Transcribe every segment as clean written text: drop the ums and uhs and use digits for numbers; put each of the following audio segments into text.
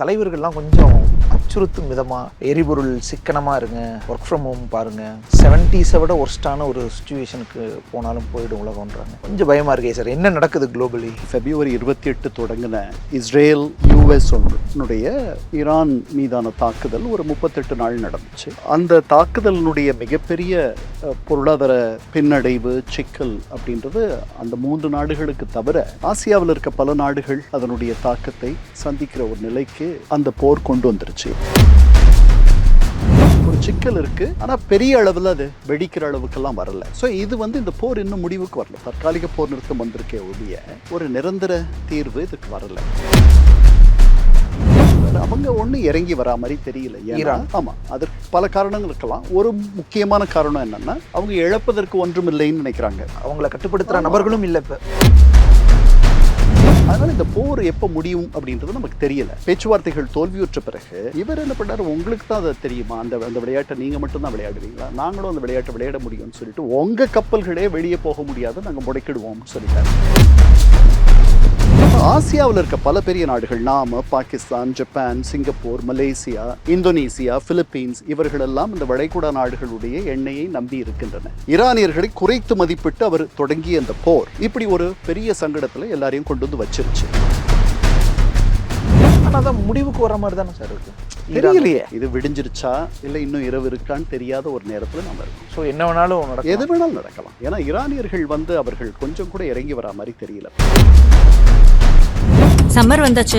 தலைவர்கள்லாம் கொஞ்சம் அச்சுறுத்தும் விதமாக எரிபொருள் சிக்கனமாக இருங்க, ஒர்க் ஃப்ரம் ஹோம் பாருங்கள், 70s விட ஒர்ஸ்டான ஒரு சுச்சுவேஷனுக்கு போனாலும் போயிடும் உலகம்ன்றாங்க. கொஞ்சம் பயமாக இருக்கே சார், என்ன நடக்குது குளோபலி? February 28 தொடங்கின இஸ்ரேல் யூஎஸ் ஈரான் மீதான தாக்குதல் ஒரு 38 நாள் நடந்துச்சு. அந்த தாக்குதலினுடைய மிகப்பெரிய பொருளாதார பின்னடைவு சிக்கல் அப்படின்றது அந்த 3 நாடுகளுக்கு தவிர ஆசியாவில் இருக்க பல நாடுகள் அதனுடைய தாக்கத்தை சந்திக்கிற ஒரு நிலைக்கு அந்த போர் கொண்டு வந்துருச்சு. ஒரு சிக்கல் இருக்கு, ஆனா பெரிய அளவில் அது வெடிக்கிற அளவுக்கெல்லாம் வரல. ஸோ இது இந்த போர் இன்னும் முடிவுக்கு வரல. தற்காலிக போர் நிறுத்தம் வந்திருக்கே ஒழிய ஒரு நிரந்தர தீர்வு இதுக்கு வரல. அவங்க ஒண்ணு இறங்கி வரா மாதிரி தெரியல ஈரான். ஆமா, அதற்கு பல காரணங்கள் இருக்கலாம். ஒரு முக்கியமான காரணம் என்னன்னா, அவங்க இழப்பதற்கு ஒன்றும் இல்லைன்னு நினைக்கிறாங்க. அவங்களை கட்டுப்படுத்துற நபர்களும் இல்லை. இப்ப அதனால இந்த போர் எப்போ முடியும் அப்படின்றது நமக்கு தெரியல. பேச்சுவார்த்தைகள் தோல்வியுற்ற பிறகு இவர் என்ன பண்ணாரு, உங்களுக்கு தான் அதை தெரியுமா, அந்த விளையாட்டை நீங்க மட்டும் தான் விளையாடுவீங்களா, நாங்களும் அந்த விளையாட்டை விளையாட முடியும்னு சொல்லிட்டு உங்க கப்பல்களே வெளியே போக முடியாது, நாங்கள் முடக்கிடுவோம்னு சொல்லிட்டாரு. ஆசியாவில் இருக்க பல பெரிய நாடுகள், நாம Pakistan, Japan, Singapore, Malaysia, Indonesia, Philippines, இவர்களெல்லாம் இந்த வளைகுடா நாடுகளுடைய எண்ணெயை நம்பி இருக்கின்றன. ஈரானியர்களை குறைத்து மதிப்பிட்டு அவர் தொடங்கிய அந்த போர் இப்படி ஒரு பெரிய சங்கடத்தில் எல்லாரையும் கொண்டு வந்து வச்சிருச்சு. ஆனால் அதான் முடிவுக்கு வர மாதிரி தானே சார் இருக்கு. தெரியலையே, இது விடிஞ்சிருச்சா இல்லை இன்னும் இரவு இருக்கான்னு தெரியாத ஒரு நேரத்தில் நம்ம இருக்கோம். ஸோ என்ன வேணாலும் எது வேணாலும் நடக்கலாம். ஏன்னா ஈரானியர்கள் அவர்கள் கொஞ்சம் கூட இறங்கி வரா மாதிரி தெரியல. சம்மர் வந்தாச்சு.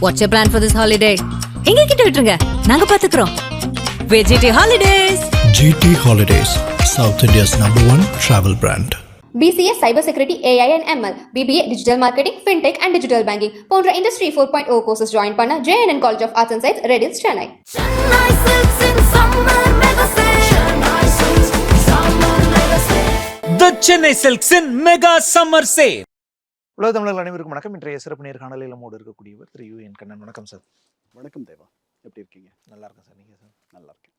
What's your plan for this holiday? எங்க கிட்ட விட்டுருங்க, நாங்க பாத்துக்கிறோம். GT Holidays. GT Holidays, South India's #1 travel brand. BCA Cyber Security, AI and ML, BBA Digital Marketing, FinTech and Digital Banking போன்ற Industry 4.0 courses join பண்ண JNN College of Arts and Science, Redis, Chennai. The Chennai Silks in Mega Summer Sale. உலக தமிழர்கள் அனைவருக்கும் வணக்கம். இன்றைய சிறப்பு நேர்காணலில் நம்மோடு இருக்கக்கூடியவர் திரு UN கண்ணன். வணக்கம் சார். வணக்கம் தேவா, எப்படி இருக்கீங்க? நல்லா இருக்கேன் சார். நீங்கள் சார்? நல்லா இருக்கேன்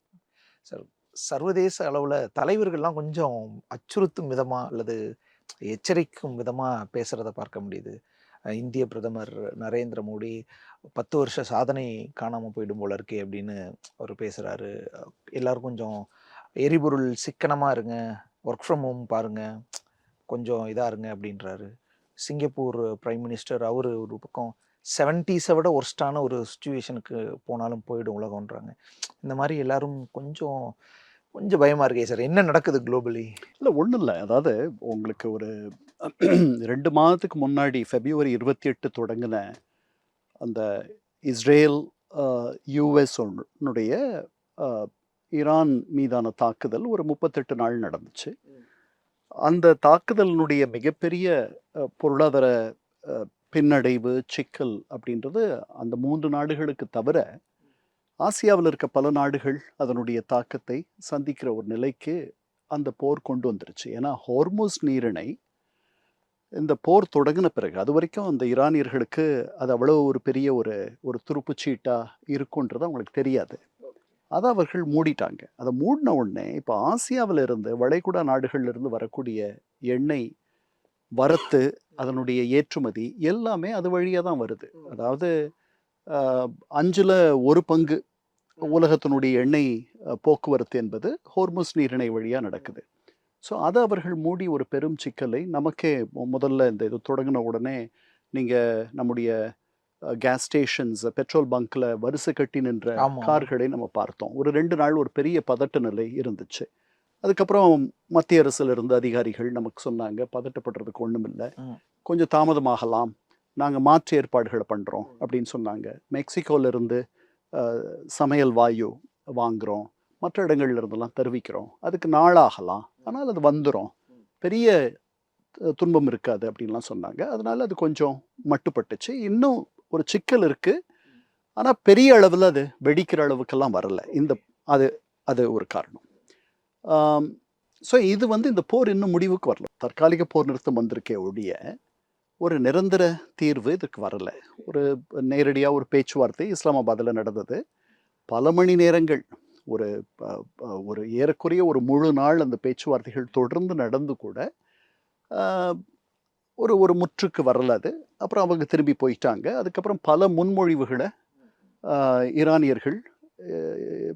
சார். சர்வதேச அளவில் தலைவர்கள்லாம் கொஞ்சம் அச்சுறுத்தும் விதமாக அல்லது எச்சரிக்கும் விதமாக பேசுகிறத பார்க்க முடியுது. இந்திய பிரதமர் நரேந்திர மோடி 10 வருஷ சாதனை காணாமல் போயிடும் போல இருக்கே அப்படின்னு அவர் பேசுகிறாரு. எல்லோரும் கொஞ்சம் எரிபொருள் சிக்கனமாக இருங்க, ஒர்க் ஃப்ரம் ஹோம் பாருங்கள், கொஞ்சம் இதாக இருங்க அப்படின்றாரு. சிங்கப்பூர் பிரைம் மினிஸ்டர் அவர் ஒரு பக்கம் 70s விட ஒர்ஸ்டான ஒரு சுச்சுவேஷனுக்கு போனாலும் போயிடும் உலகம்ன்றாங்க. இந்த மாதிரி எல்லாரும் கொஞ்சம் பயமாக இருக்கே சார், என்ன நடக்குது குளோபலி? இல்லை, ஒன்றும் இல்லை. அதாவது உங்களுக்கு ஒரு 2 மாதத்துக்கு முன்னாடி February 28 தொடங்கின அந்த இஸ்ரேல் யூஎஸ் ஈரான் மீதான தாக்குதல் ஒரு 38 நாள் நடந்துச்சு. அந்த தாக்குதலினுடைய மிகப்பெரிய பொருளாதார பின்னடைவு சிக்கல் அப்படின்றது அந்த 3 நாடுகளுக்கு தவிர ஆசியாவில் இருக்க பல நாடுகள் அதனுடைய தாக்கத்தை சந்திக்கிற ஒரு நிலைக்கு அந்த போர் கொண்டு வந்துருச்சு. ஏன்னா ஹோர்முஸ் நீரிணை இந்த போர் தொடங்கின பிறகு அது வரைக்கும் அந்த ஈரானியர்களுக்கு அது அவ்வளோ ஒரு பெரிய ஒரு துருப்புச்சீட்டா இருக்குன்றது அவங்களுக்கு தெரியாது. அதை அவர்கள் மூடிட்டாங்க. அதை மூடின உடனே இப்போ ஆசியாவில் இருந்து வளைகுடா நாடுகள்ல இருந்து வரக்கூடிய எண்ணெய் வரத்து, அதனுடைய ஏற்றுமதி எல்லாமே அது வழியாக தான் வருது. அதாவது 5ல் 1 பங்கு உலகத்தினுடைய எண்ணெய் போக்குவரத்து என்பது ஹோர்முஸ் நீரிணை வழியாக நடக்குது. ஸோ அதை அவர்கள் மூடி ஒரு பெரும் சிக்கலை நமக்கே முதல்ல இந்த இது தொடங்கின உடனே நீங்கள் நம்முடைய கேஸ் ஸ்டேஷன்ஸ், பெட்ரோல் பங்க்ல வரிசை கட்டி நின்ற கார்களை நம்ம பார்த்தோம். ஒரு 2 நாள் ஒரு பெரிய பதட்ட நிலை இருந்துச்சு. அதுக்கப்புறம் மத்திய அரசுல இருந்து அதிகாரிகள் நமக்கு சொன்னாங்க, பதட்டப்படுறதுக்கு ஒன்றும் இல்லை, கொஞ்சம் தாமதமாகலாம், நாங்கள் மாற்று ஏற்பாடுகளை பண்ணுறோம் அப்படின்னு சொன்னாங்க. மெக்சிகோல இருந்து சமையல் வாயு வாங்குகிறோம், மற்ற இடங்கள்ல இருந்தெல்லாம் தெரிவிக்கிறோம், அதுக்கு நாளாகலாம், ஆனால் அது வந்துடும், பெரிய துன்பம் இருக்காது அப்படின்லாம் சொன்னாங்க. அதனால அது கொஞ்சம் மட்டுப்பட்டுச்சு. இன்னும் ஒரு சிக்கல் இருக்கு, ஆனால் பெரிய அளவில் அது வெடிக்கிற அளவுக்கெல்லாம் வரல. அது ஒரு காரணம். ஸோ இது இந்த போர் இன்னும் முடிவுக்கு வரல. தற்காலிக போர் நிறுத்தம் வந்திருக்கே ஒழிய ஒரு நிரந்தர தீர்வு இதுக்கு வரல. ஒரு நேரடியாக ஒரு பேச்சுவார்த்தை இஸ்லாமாபாத்தில் நடந்தது. பல மணி நேரங்கள், ஒரு ஏறக்குறைய ஒரு முழு நாள் அந்த பேச்சுவார்த்தைகள் தொடர்ந்து நடந்து கூட ஒரு முற்றுக்கு வரல அது. அப்புறம் அவங்க திரும்பி போயிட்டாங்க. அதுக்கப்புறம் பல முன்மொழிவுகளை ஈரானியர்கள்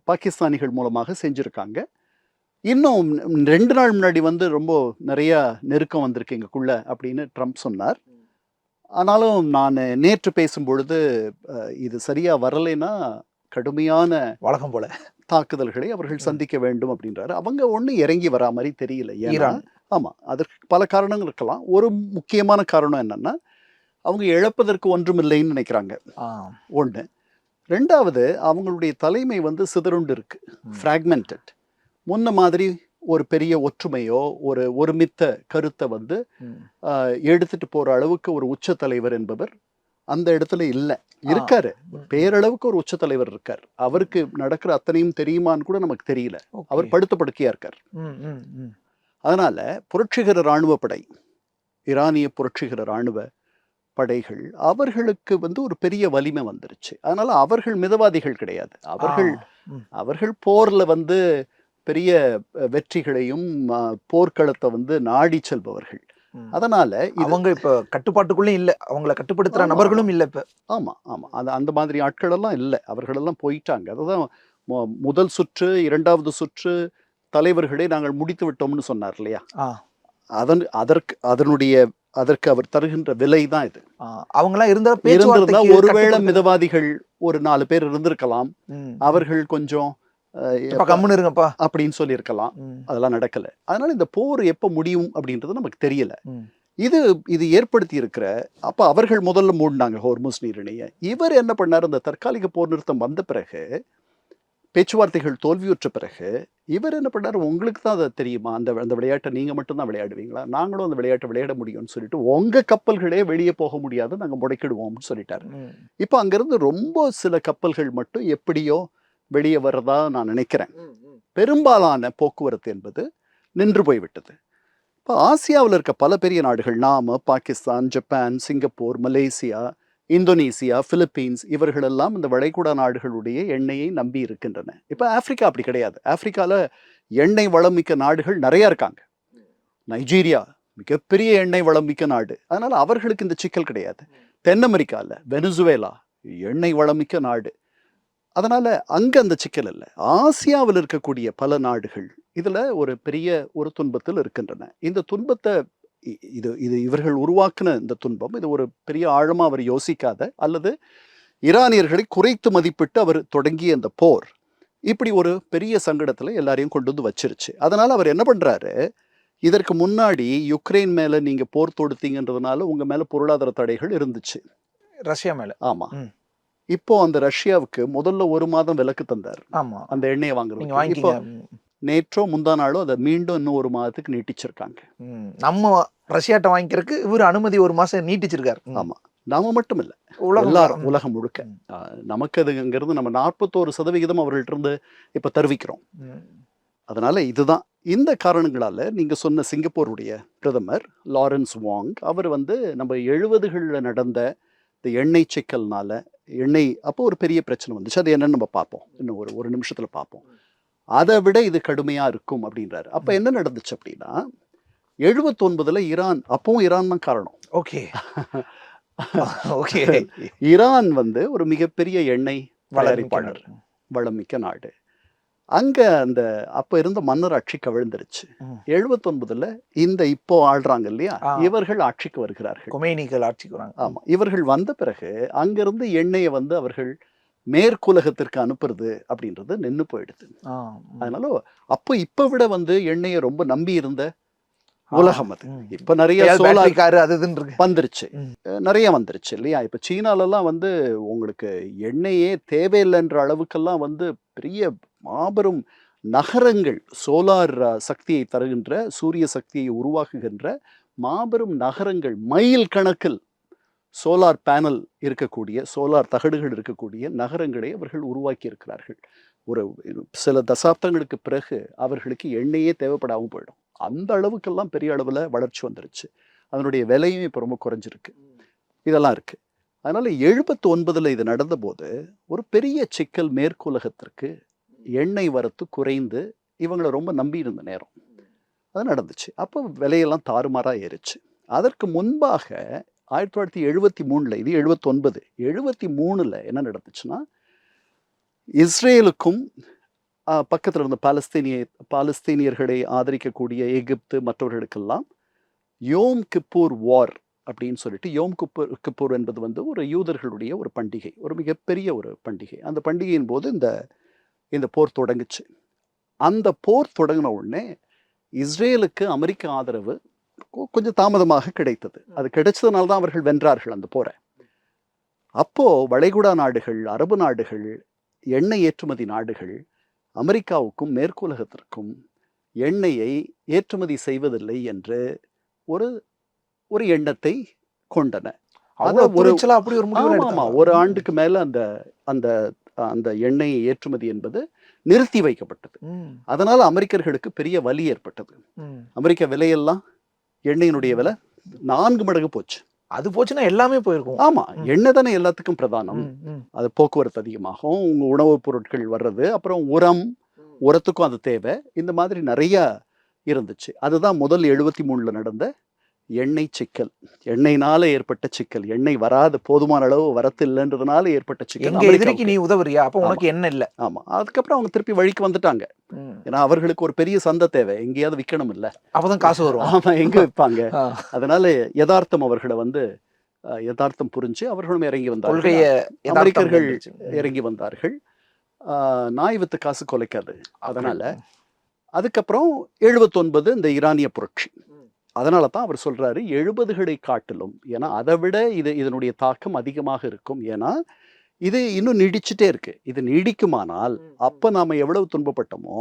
பாகிஸ்தானிகள் மூலமாக செஞ்சுருக்காங்க. இன்னும் 2 நாள் முன்னாடி வந்து ரொம்ப நிறையா நெருக்கம் வந்திருக்கு எங்களுக்குள்ள அப்படின்னு ட்ரம்ப் சொன்னார். ஆனாலும் நான் நேற்று பேசும்பொழுது இது சரியாக வரலைன்னா கடுமையான வழக்கம் போல தாக்குதல்களை அவர்கள் சந்திக்க வேண்டும் அப்படின்றாரு. அவங்க ஒன்றும் இறங்கி வரா மாதிரி தெரியல. ஏன்னா ஈரான். ஆமாம், அதற்கு பல காரணங்கள் இருக்கலாம். ஒரு முக்கியமான காரணம் என்னன்னா, அவங்க இழப்பதற்கு ஒன்றுமில்லைன்னு நினைக்கிறாங்க. ஒன்று. 2வது, அவங்களுடைய தலைமை வந்து சிதறுண்டு இருக்கு, ஃப்ராக்மெண்டட். முன்ன மாதிரி ஒரு பெரிய ஒற்றுமையோ ஒரு ஒருமித்த கருத்தை வந்து எடுத்துட்டு போற அளவுக்கு ஒரு உச்ச தலைவர் என்பவர் அந்த இடத்துல இல்லை. இருக்காரு, பேரளவுக்கு ஒரு உச்ச தலைவர் இருக்கார். அவருக்கு நடக்கிற அத்தனையும் தெரியுமான்னு கூட நமக்கு தெரியல. அவர் படுத்த படுக்கையா இருக்கார். அதனால புரட்சிகர இராணுவ படை, ஈரானிய புரட்சிகர இராணுவ படைகள், அவர்களுக்கு வந்து ஒரு பெரிய வலிமை வந்துருச்சு. அதனால அவர்கள் மிதவாதிகள் கிடையாது. அவர்கள் போர்ல வந்து பெரிய வெற்றிகளையும் போர்க்களத்தை வந்து நாடி செல்பவர்கள். அதனால அவங்க இப்ப கட்டுப்பாட்டுக்குள்ளே இல்ல, அவங்கள கட்டுப்படுத்துற நபர்களும் இல்ல இப்ப. ஆமா ஆமா, அந்த மாதிரி ஆட்கள் எல்லாம் இல்லை, அவர்களெல்லாம் போயிட்டாங்க. அதுதான் முதல் சுற்று 2வது சுற்று தலைவர்களை நாங்கள் முடித்து விட்டோம்னு சொன்னார் இல்லையா? அதற்கு அவர் தருகின்ற விலை தான் இது. அவங்களாம் இருந்திருந்தா ஒருவேளை மிதவாதிகள் ஒரு 4 பேர் இருந்திருக்கலாம், அவர்கள் கொஞ்சம் கம்முன்னு இருங்கப்பா அப்படின்னு சொல்லி இருக்கலாம். அதெல்லாம் நடக்கல. அதனால இந்த போர் எப்ப முடியும் அப்படின்றது நமக்கு தெரியல. இது ஏற்படுத்தி இருக்கிற அப்ப அவர்கள் முதல்ல மூடினாங்க ஹோர்முஸ் நீரிணையை. இவர் என்ன பண்ணார், இந்த தற்காலிக போர் நிறுத்தம் வந்த பிறகு, பேச்சுவார்த்தைகள் தோல்வியுற்ற பிறகு இவர் என்ன பண்ணார், உங்களுக்கு தான் அதை தெரியுமா, அந்த விளையாட்டை நீங்க மட்டும்தான் விளையாடுவீங்களா, நாங்களும் அந்த விளையாட்டை விளையாட முடியும்னு சொல்லிட்டு உங்க கப்பல்களே வெளியே போக முடியாது, நாங்க முடக்கிடுவோம்னு சொல்லிட்டாரு. இப்ப அங்கிருந்து ரொம்ப சில கப்பல்கள் மட்டும் எப்படியோ வெளியே வர்றதா நான் நினைக்கிறேன். பெரும்பாலான போக்குவரத்து என்பது நின்று போய்விட்டது. இப்போ ஆசியாவில் இருக்க பல பெரிய நாடுகள், நாம, Pakistan, Japan, Singapore, Malaysia, Indonesia, Philippines, இவர்களெல்லாம் இந்த வளைகுடா நாடுகளுடைய எண்ணெயை நம்பி இருக்கின்றன. இப்போ ஆப்பிரிக்கா அப்படி கிடையாது. ஆப்பிரிக்காவில் எண்ணெய் வளம் மிக்க நாடுகள் நிறையா இருக்காங்க. நைஜீரியா மிகப்பெரிய எண்ணெய் வளம் மிக்க நாடு, அதனால அவர்களுக்கு இந்த சிக்கல் கிடையாது. தென் அமெரிக்காவில் வெனிசுவேலா எண்ணெய் வளம் மிக்க நாடு, அதனால அங்க அந்த சிக்கல் இல்லை. ஆசியாவில் இருக்கக்கூடிய பல நாடுகள் இதுல ஒரு பெரிய ஒரு துன்பத்தில் இருக்கின்றன. இந்த துன்பத்தை இது இவர்கள் உருவாக்குன இந்த துன்பம், இது ஒரு பெரிய ஆழமா அவர் யோசிக்காத, அல்லது ஈரானியர்களை குறைத்து மதிப்பிட்டு அவர் தொடங்கிய அந்த போர் இப்படி ஒரு பெரிய சங்கடத்துல எல்லாரையும் கொண்டு வந்து வச்சிருச்சு. அதனால அவர் என்ன பண்றாரு, இதற்கு முன்னாடி யுக்ரைன் மேல நீங்க போர் தொடுத்தீங்கன்றதுனால உங்க மேல பொருளாதார தடைகள் இருந்துச்சு ரஷ்யா மேல. ஆமா, இப்போ அந்த ரஷ்யாவுக்கு முதல்ல 1 மாதம் விலக்கு தந்தார் அந்த எண்ணெயை வாங்குறது. இப்போ நேற்றோ முந்தா நாளோ அதை மீண்டும் இன்னும் 1 மாதத்துக்கு நீட்டிச்சிருக்காங்க. நம்ம ரஷ்யாட்ட வாங்கிக்கிறதுக்கு இவர் அனுமதி 1 மாசம் நீட்டிச்சிருக்காரு. ஆமா, நாம மட்டும் இல்ல, உலகம் முழுக்க. நமக்கு அதுங்கிறது நம்ம 41% அவர்கள்ட்ட இருந்து இப்ப தருவிக்கிறோம். அதனால இதுதான் இந்த காரணங்களால நீங்க சொன்ன சிங்கப்பூருடைய பிரதமர் லாரன்ஸ் வாங், அவர் வந்து நம்ம 70களில் நடந்த இந்த எண்ணெய் சிக்கல்னால அப்போ ஒரு பெரிய பிரச்சனை வந்துச்சு. அது என்னன்னு நம்ம பார்ப்போம், இன்னும் ஒரு நிமிஷத்துல பார்ப்போம். அதை விட இது கடுமையா இருக்கும் அப்படின்றாரு. அப்ப என்ன நடந்துச்சு அப்படின்னா, 79ல் ஈரான், அப்பவும் ஈரான் தான் காரணம். ஓகே ஈரான் வந்து ஒரு மிகப்பெரிய எண்ணெய் தயாரிப்பாளர், வளமிக்க நாடு. அங்க அந்த அப்ப இருந்த மன்னர் ஆட்சி கவிழ்ந்துருச்சு. 79ல் இந்த இப்போ ஆள்றாங்க இல்லையா, இவர்கள் ஆட்சிக்கு வருகிறார்கள். கொமேனிகள் ஆட்சிக்கு வராங்க. ஆமா, இவர்கள் வந்த பிறகு அங்கிருந்து எண்ணெயை வந்து அவர்கள் மேற்குலகத்திற்கு அனுப்புறது அப்படின்றது நின்று போயிடுது. அதனால அப்போ இப்ப விட வந்து எண்ணெயை ரொம்ப நம்பி இருந்த உலகம் அது. இப்ப நிறைய சோலார் வந்துருச்சு, நிறைய வந்துருச்சு இல்லையா. இப்ப சீனாலெல்லாம் வந்து உங்களுக்கு எண்ணெயே தேவையில்லைன்ற அளவுக்கெல்லாம் வந்து பெரிய மாபெரும் நகரங்கள், சோலார் சக்தியை தருகின்ற, சூரிய சக்தியை உருவாக்குகின்ற மாபெரும் நகரங்கள், மைல் கணக்கில் சோலார் பேனல் இருக்கக்கூடிய, சோலார் தகடுகள் இருக்கக்கூடிய நகரங்களை அவர்கள் உருவாக்கி இருக்கிறார்கள். ஒரு சில தசாப்தங்களுக்கு பிறகு அவர்களுக்கு எண்ணெயே தேவைப்படாமல் போயிடும். அந்த அளவுக்கெல்லாம் பெரிய அளவில் வளர்ச்சி வந்துருச்சு. அதனுடைய விலையும் இப்போ ரொம்ப குறைஞ்சிருக்கு. இதெல்லாம் இருக்கு. அதனால 79ல் இது நடந்த போது ஒரு பெரிய சிக்கல், மேற்குலகத்திற்கு எண்ணெய் வரத்து குறைந்து இவங்களை ரொம்ப நம்பி இருந்த நேரம் அது நடந்துச்சு. அப்போ விலையெல்லாம் தாறுமாறாக ஏறிச்சு. அதற்கு முன்பாக 1973, இது 79, 73ல் என்ன நடந்துச்சுன்னா, இஸ்ரேலுக்கும் பக்கத்தில் இருந்த பாலஸ்தீனியர்களை ஆதரிக்கக்கூடிய எகிப்து மற்றவர்களுக்கெல்லாம் யோம் கிப்பூர் வார் அப்படின்னு சொல்லிட்டு, யோம் கிப்பூர் என்பது வந்து ஒரு யூதர்களுடைய ஒரு பண்டிகை, ஒரு மிகப்பெரிய ஒரு பண்டிகை. அந்த பண்டிகையின் போது இந்த போர் தொடங்குச்சு. அந்த போர் தொடங்கின உடனே இஸ்ரேலுக்கு அமெரிக்க ஆதரவு கொஞ்சம் தாமதமாக கிடைத்தது. அது கிடைச்சதுனால தான் அவர்கள் வென்றார்கள் அந்த போரை. அப்போ வளைகுடா நாடுகள், அரபு நாடுகள், எண்ணெய் ஏற்றுமதி நாடுகள் அமெரிக்காவுக்கும் மேற்குலகத்திற்கும் எண்ணெயை ஏற்றுமதி செய்வதில்லை என்று ஒரு எண்ணத்தை கொண்டன. ஒரு ஆண்டுக்கு மேல அந்த எண்ணெய் ஏற்றுமதி என்பது நிறுத்தி வைக்கப்பட்டது. அதனால அமெரிக்கர்களுக்கு பெரிய வலி ஏற்பட்டது. அமெரிக்க விலையெல்லாம், எண்ணெயினுடைய விலை 4 மடங்கு போச்சு. அது போச்சுன்னா எல்லாமே போயிருக்கும். ஆமா, எண்ணெய் தானே எல்லாத்துக்கும் பிரதானம். அது போக்குவரத்து அதிகமாகும், உங்க உணவுப் பொருட்கள் வர்றது, அப்புறம் உரத்துக்கும் அது தேவை. இந்த மாதிரி நிறைய இருந்துச்சு. அதுதான் முதல் 73 நடந்த எண்ணெய் சிக்கல், எண்ணெய்னால ஏற்பட்ட சிக்கல். எண்ணெய் வராது, போதுமான அளவு வரத்து இல்லைன்றதுனால ஏற்பட்ட சிக்கல். எதிரிக்கு நீ உதவுறியா, அப்ப உனக்கு எண்ணெய் இல்ல. ஆமா, அதுக்கப்புறம் அவங்க திருப்பி வழிக்கு வந்துட்டாங்க. ஏன்னா அவர்களுக்கு ஒரு பெரிய சந்தை தேவை, எங்கேயாவது விற்கணும் இல்ல, அப்பதான் காசு வரும். ஆமா, எங்க விற்பாங்க. அதனால யதார்த்தம் அவர்களை வந்து யதார்த்தம் புரிஞ்சு அவர்களும் இறங்கி வந்தார்கள். அமெரிக்கர்கள் இறங்கி வந்தார்கள். நாய் வித்து காசு கொலைக்காது. அதனால அதுக்கப்புறம் 79 இந்த ஈரானிய புரட்சி. அதனால தான் அவர் சொல்றாரு 70களை காட்டிலும், ஏன்னா அதை விட இதனுடைய தாக்கம் அதிகமாக இருக்கும். ஏன்னா இது இன்னும் நீடிச்சுட்டே இருக்கு. இது நீடிக்குமானால் அப்ப நாம எவ்வளவு துன்பப்பட்டோமோ,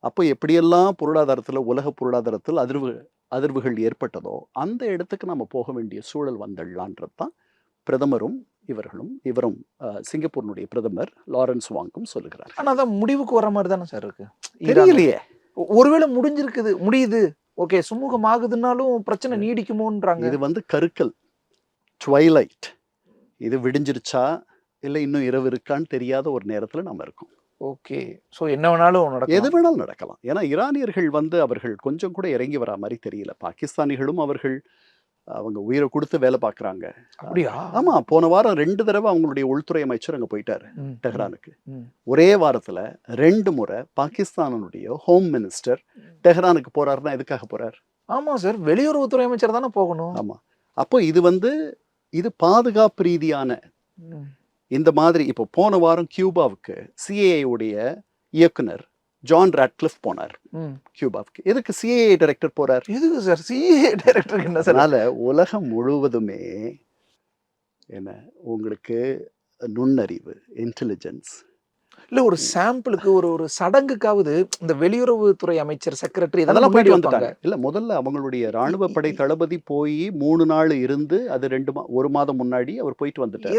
அப்போ எப்படியெல்லாம் பொருளாதாரத்துல, உலக பொருளாதாரத்தில் அதிர்வுகள் ஏற்பட்டதோ அந்த இடத்துக்கு நம்ம போக வேண்டிய சூழல் வந்துடலான்றது தான் பிரதமரும் இவரும் சிங்கப்பூரினுடைய பிரதமர் லாரன்ஸ் வாங்கும் சொல்லுகிறார். ஆனா அதான் முடிவுக்கு வர மாதிரி தானே சார் இருக்கு. தெரியலையே, ஒருவேளை முடியுது, ஓகே, சுமூகமாகுதுன்னாலும் பிரச்சனை நீடிக்குமோன்றாங்க. இது வந்து கருக்கல், ட்வைலைட். இது விடிஞ்சிருச்சா இல்லை இன்னும் இரவு இருக்கான்னு தெரியாத ஒரு நேரத்தில் நம்ம இருக்கோம். ஓகே, ஸோ என்ன வேணாலும் நடக்கும், எது வேணாலும் நடக்கலாம். ஏன்னா ஈரானியர்கள் வந்து அவர்கள் கொஞ்சம் கூட இறங்கி வரா மாதிரி தெரியல. பாகிஸ்தானிகளும் அவங்க உயிரை கொடுத்து வேலை பார்க்குறாங்க. அப்படியா? ஆமா, போன வாரம் 2 தடவை அவங்களுடைய உள்துறை அமைச்சர் அங்கே போயிட்டாரு டெஹ்ரானுக்கு. ஒரே வாரத்துல 2 முறை பாகிஸ்தானுடைய ஹோம் மினிஸ்டர் டெஹ்ரானுக்கு போறாருன்னா எதுக்காக போறாரு? ஆமா சார், வெளியுறவுத்துறை அமைச்சர் தானே போகணும். ஆமா, அப்போ இது பாதுகாப்பு ரீதியான இந்த மாதிரி. இப்போ போன வாரம் கியூபாவுக்கு சிஏஏ உடைய இயக்குனர் ஜான் ராட்க்ளிஃப் போனார் கியூபாவுக்கு. எதுக்கு சிஏஏ டைரக்டர் போறார்? எதுக்கு சார் சிஏஏ டைரக்டர் என்ன சார்? அதனால உலகம் முழுவதுமே என்ன, உங்களுக்கு நுண்ணறிவு, இன்டெலிஜென்ஸ், இல்ல ஒரு சாம்பிளுக்கு ஒரு சடங்குக்காவது இந்த வெளியுறவுத்துறை அமைச்சர், செக்ரட்டரி அதெல்லாம் போயிட்டு வந்துட்டாங்க. இல்ல, முதல்ல அவங்களுடைய ராணுவ படை தளபதி போய் 3 நாள் இருந்து, அது 1 மாதம் முன்னாடி அவர் போயிட்டு வந்துட்டார்.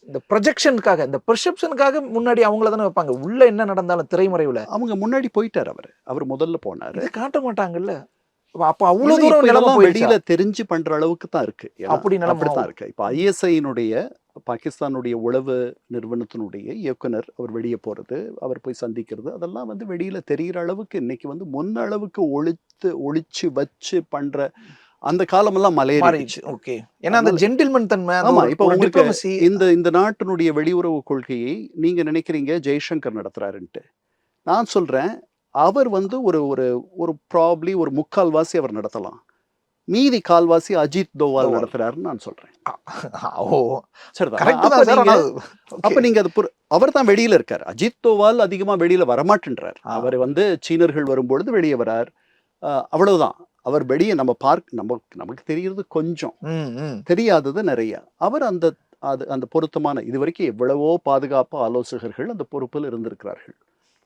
இந்த ப்ரொஜெக்ஷனுக்காக, இந்த பெர்செப்ஷனுக்காக முன்னாடி அவங்கள தானே வைப்பாங்க. உள்ள என்ன நடந்தாலும் திரைமறைவுல அவங்க முன்னாடி போயிட்டார். அவர் முதல்ல போனாரு. காட்ட மாட்டாங்கல்ல. அப்ப அவ்வளவு தூரம் வெளியில தெரிஞ்சு பண்ற அளவுக்கு தான் இருக்கு. அப்படித்தான் இருக்கு. இப்ப ISI-னுடைய பாகிஸ்தானுடைய உளவு நிறுவனத்தினுடைய இயக்குனர் அவர் வெளியே போறது, அவர் போய் சந்திக்கிறது, அதெல்லாம் வந்து வெளியில தெரிகிற அளவுக்கு இன்னைக்கு வந்து முன்ன அளவுக்கு ஒளிச்சு வச்சு பண்ற அந்த காலமெல்லாம் மலையேறிச்சு. ஓகே, ஏன்னா அந்த ஜென்டில்மேன் தன்மை. ஆமா, இப்ப உங்களுக்கு இந்த நாட்டினுடைய வெளியுறவு கொள்கையை நீங்க நினைக்கிறீங்க ஜெய்சங்கர் நடத்துறாருன்ட்டு. நான் சொல்றேன், அவர் வந்து ஒரு ப்ராப்ளி ஒரு 3/4 அவர் நடத்தலாம், மீதி 1/4 அஜித் தோவால் நடத்துறாருன்னு நான் சொல்றேன். அப்ப நீங்க அவர் தான் வெளியில இருக்காரு. அஜித் தோவால் அதிகமா வெளியில வரமாட்டேன்றார். அவர் வந்து சீனர்கள் வரும்பொழுது வெளியே வரார், அவ்வளவுதான். அவர் வெளியே நமக்கு தெரிகிறது கொஞ்சம், தெரியாதது நிறைய. அவர் அந்த பொருத்தமான, இதுவரைக்கும் எவ்வளவோ பாதுகாப்பு ஆலோசகர்கள் அந்த பொறுப்பில் இருந்திருக்கிறார்கள்.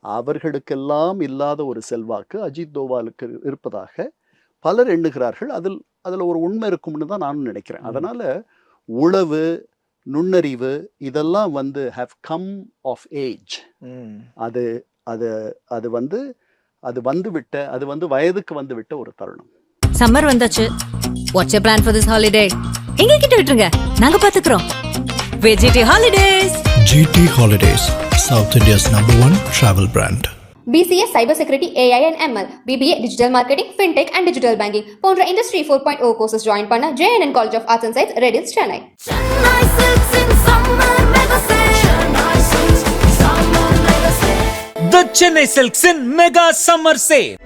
அவர்களுக்கெல்லாம் இல்லாத ஒரு செல்வாக்கு அஜித் தோவாலுக்கு இருப்பதாக பலர் எண்ணுகிறார்கள். அதில் ஒரு உண்மை இருக்கும்னு தான் நானும் நினைக்கிறேன். அதனால உளவு, நுண்ணறிவு இதெல்லாம் வந்து have come of age. அது வந்து வயதுக்கு வந்து விட்ட ஒரு தருணம். சம்மர் வந்தாச்சு. What's your plan for this holiday? எங்க கிட்ட விட்டுருங்க, நாங்க பாத்துக்கிறோம். VGT Holidays. GT Holidays, South India's #1 travel brand. BCA Cyber Security, AI and ML, BBA Digital Marketing, Fintech and Digital Banking போன்ற Industry 4.0 courses join பண்ண JNN College of Arts and Science, Redis, Chennai. Chennai Silks in Mega Summer Sale.